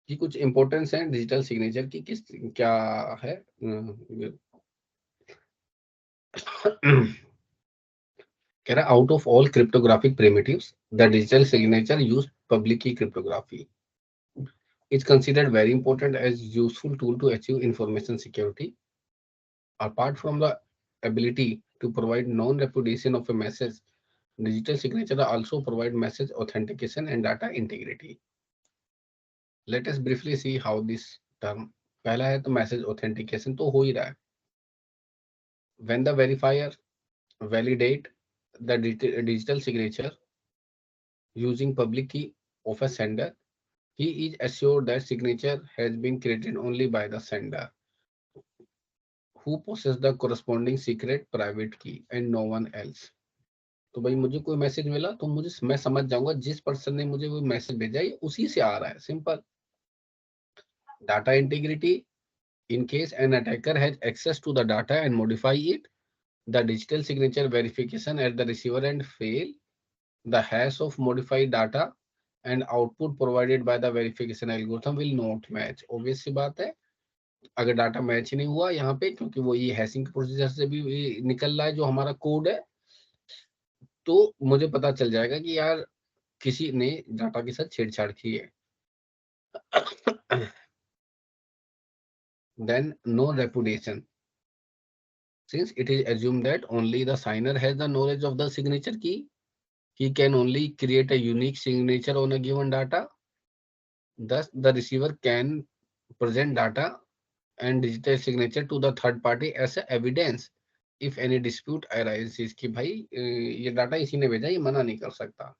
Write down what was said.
कि कुछ इंपॉर्टेंस है डिजिटल सिग्नेचर की, किस क्या है। कह रहा out of all cryptographic primitives the digital signature use public की cryptography is considered very important as useful tool to achieve information security. Apart from the ability to provide non-repudiation of a message, digital signature also provide message authentication and data integrity. Let us briefly see how this term, पहला है तो message authentication तो हो ही रहा है. When the verifier validate the digital signature using public key of a sender, he is assured that signature has been created only by the sender, who possess the corresponding secret private key and no one else. तो भाई मुझे कोई message मिला तो मुझे मैं समझ जाऊंगा जिस पर्सन ने मुझे वो मैसेज भेजा है उसी से आ रहा है. Simple. Data integrity. In case an attacker has access to the data and modify it, the digital signature verification at the receiver end fail. The hash of modified data and output provided by the verification algorithm will not match. Obvious सी बात है, अगर data match ही नहीं हुआ यहाँ पे, क्योंकि वो ये हैशिंग प्रोसीजर से भी निकल रहा है जो हमारा कोड है, तो मुझे पता चल जाएगा कि यार किसी ने डाटा के साथ छेड़छाड़ की है. Then no repudiation. Since it is assumed that only the signer has the knowledge of the signature key, he can only create a unique signature on a given data. Thus, the receiver can present data and digital signature to the third party as a evidence if any dispute arises. कि भाई ये data इसी ने भेजा, ये मना नहीं कर सकता.